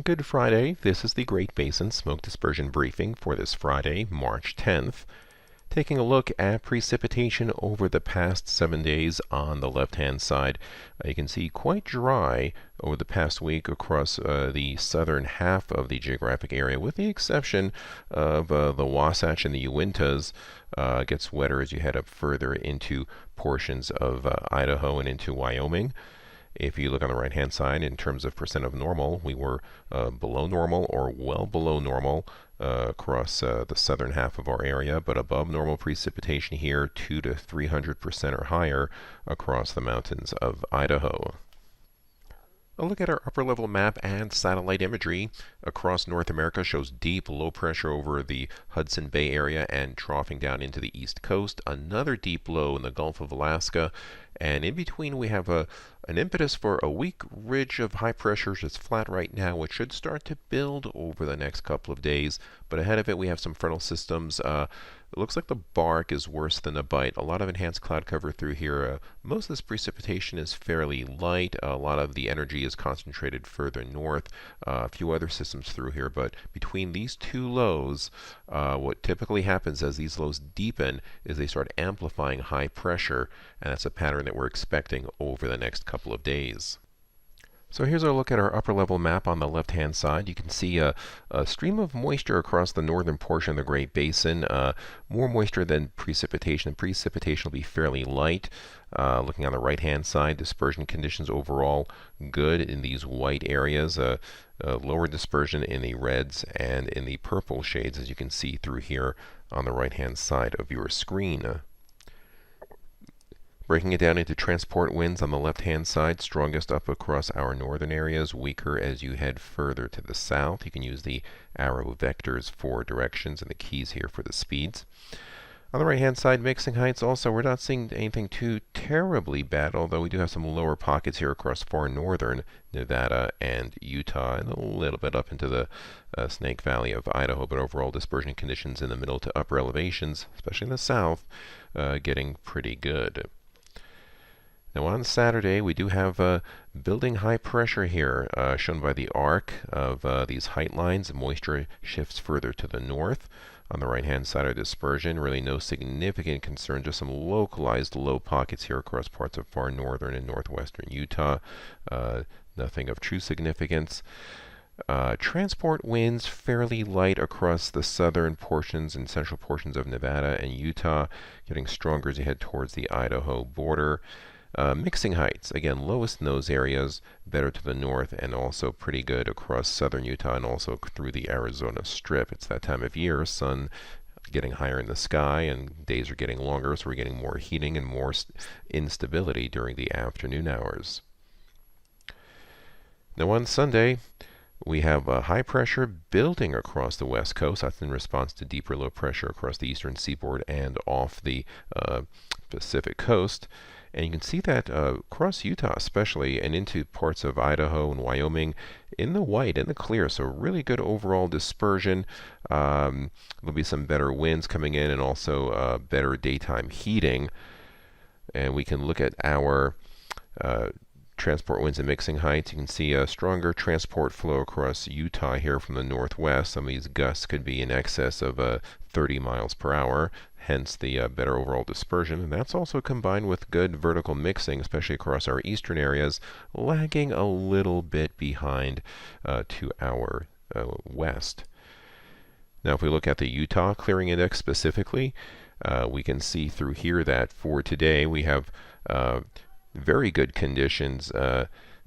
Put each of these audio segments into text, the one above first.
Good Friday. This is the Great Basin Smoke Dispersion Briefing for this Friday, March 10th. Taking a look at precipitation over the past 7 days on the left-hand side. You can see quite dry over the past week across the southern half of the geographic area, with the exception of the Wasatch and the Uintas. Gets wetter as you head up further into portions of Idaho and into Wyoming. If you look on the right-hand side, in terms of percent of normal, we were below normal or well below normal across the southern half of our area, but above normal precipitation here, 200 to 300% or higher across the mountains of Idaho. A look at our upper level map and satellite imagery across North America shows deep low pressure over the Hudson Bay area and troughing down into the east coast. Another deep low in the Gulf of Alaska, and in between we have an impetus for a weak ridge of high pressure that's flat right now, which should start to build over the next couple of days. But ahead of it we have some frontal systems. It looks like the bark is worse than the bite. A lot of enhanced cloud cover through here. Most of this precipitation is fairly light. A lot of the energy is concentrated further north. A few other systems through here, but between these two lows, what typically happens as these lows deepen is they start amplifying high pressure, and that's a pattern that we're expecting over the next couple of days. So here's a look at our upper level map on the left-hand side. You can see a stream of moisture across the northern portion of the Great Basin. More moisture than precipitation. The precipitation will be fairly light. Looking on the right-hand side, dispersion conditions overall good in these white areas. Lower dispersion in the reds and in the purple shades, as you can see through here on the right-hand side of your screen. Breaking it down into transport winds on the left-hand side, strongest up across our northern areas, weaker as you head further to the south. You can use the arrow vectors for directions and the keys here for the speeds. On the right-hand side, mixing heights also, we're not seeing anything too terribly bad, although we do have some lower pockets here across far northern Nevada and Utah, and a little bit up into the Snake Valley of Idaho, but overall dispersion conditions in the middle to upper elevations, especially in the south, getting pretty good. Now on Saturday, we do have building high pressure here, shown by the arc of these height lines. Moisture shifts further to the north. On the right-hand side of dispersion, really no significant concern, just some localized low pockets here across parts of far northern and northwestern Utah. Nothing of true significance. Transport winds fairly light across the southern portions and central portions of Nevada and Utah, getting stronger as you head towards the Idaho border. Mixing heights, again, lowest in those areas, better to the north, and also pretty good across southern Utah and also through the Arizona Strip. It's that time of year, sun getting higher in the sky, and days are getting longer, so we're getting more heating and more instability during the afternoon hours. Now on Sunday, we have high pressure building across the west coast. That's in response to deeper low pressure across the eastern seaboard and off the Pacific coast. And you can see that across Utah especially, and into parts of Idaho and Wyoming, in the white, in the clear, so really good overall dispersion. There'll be some better winds coming in and also better daytime heating. And we can look at our transport winds and mixing heights. You can see a stronger transport flow across Utah here from the northwest. Some of these gusts could be in excess of 30 miles per hour, hence the better overall dispersion. And that's also combined with good vertical mixing, especially across our eastern areas, lagging a little bit behind to our west. Now if we look at the Utah Clearing Index specifically, we can see through here that for today we have very good conditions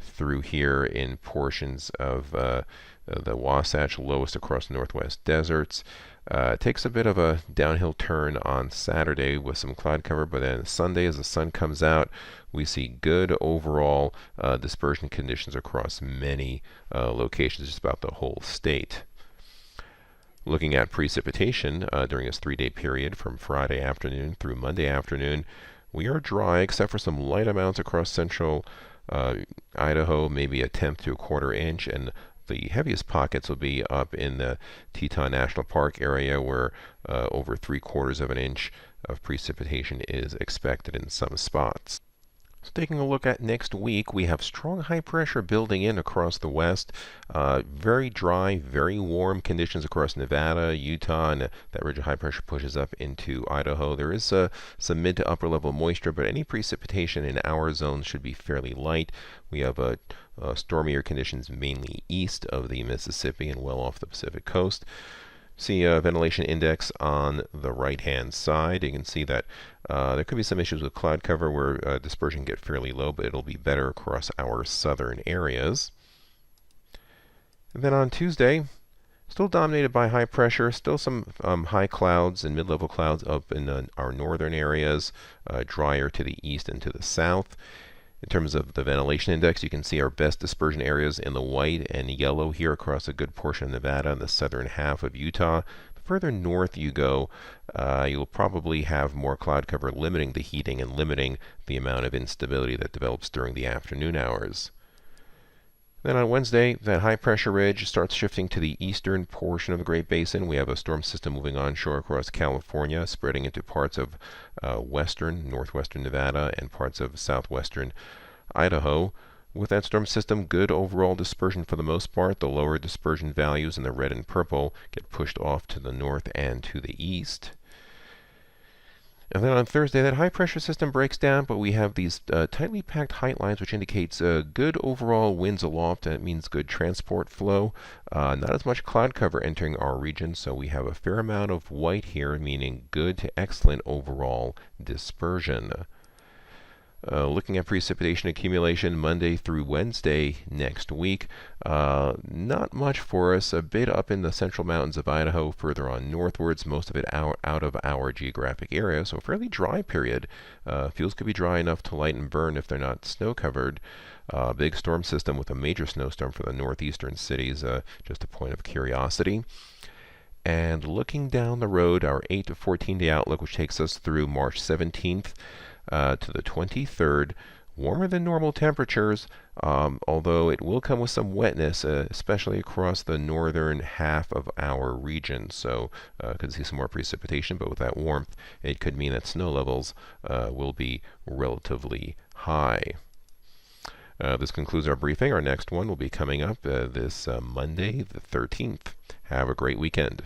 through here in portions of the Wasatch, lowest across the northwest deserts. It takes a bit of a downhill turn on Saturday with some cloud cover, but then Sunday as the sun comes out, we see good overall dispersion conditions across many locations, just about the whole state. Looking at precipitation during this 3-day period from Friday afternoon through Monday afternoon, we are dry except for some light amounts across central Idaho, maybe 1/10 to 1/4 inch, and the heaviest pockets will be up in the Teton National Park area, where over 3/4 of an inch of precipitation is expected in some spots. Taking a look at next week, we have strong high pressure building in across the west. Very dry, very warm conditions across Nevada, Utah, and that ridge of high pressure pushes up into Idaho. There is some mid to upper level moisture, but any precipitation in our zone should be fairly light. We have stormier conditions mainly east of the Mississippi and well off the Pacific coast. See a ventilation index on the right-hand side. You can see that there could be some issues with cloud cover where dispersion get fairly low, but it'll be better across our southern areas. And then on Tuesday, still dominated by high pressure, still some high clouds and mid-level clouds up in our northern areas, drier to the east and to the south. In terms of the ventilation index, you can see our best dispersion areas in the white and yellow here across a good portion of Nevada and the southern half of Utah. The further north you go, you'll probably have more cloud cover limiting the heating and limiting the amount of instability that develops during the afternoon hours. Then on Wednesday, that high pressure ridge starts shifting to the eastern portion of the Great Basin. We have a storm system moving onshore across California, spreading into parts of northwestern Nevada, and parts of southwestern Idaho. With that storm system, good overall dispersion for the most part. The lower dispersion values in the red and purple get pushed off to the north and to the east. And then on Thursday, that high pressure system breaks down, but we have these tightly packed height lines, which indicates good overall winds aloft, and it means good transport flow. Not as much cloud cover entering our region, so we have a fair amount of white here, meaning good to excellent overall dispersion. Looking at precipitation accumulation Monday through Wednesday next week, not much for us. A bit up in the central mountains of Idaho, further on northwards, most of it out of our geographic area, so a fairly dry period. Fields could be dry enough to light and burn if they're not snow covered. Big storm system with a major snowstorm for the northeastern cities, just a point of curiosity. And looking down the road, our 8 to 14 day outlook, which takes us through March 17th to the 23rd, warmer than normal temperatures, although it will come with some wetness, especially across the northern half of our region. So could see some more precipitation, but with that warmth, it could mean that snow levels will be relatively high. This concludes our briefing. Our next one will be coming up this Monday, the 13th. Have a great weekend.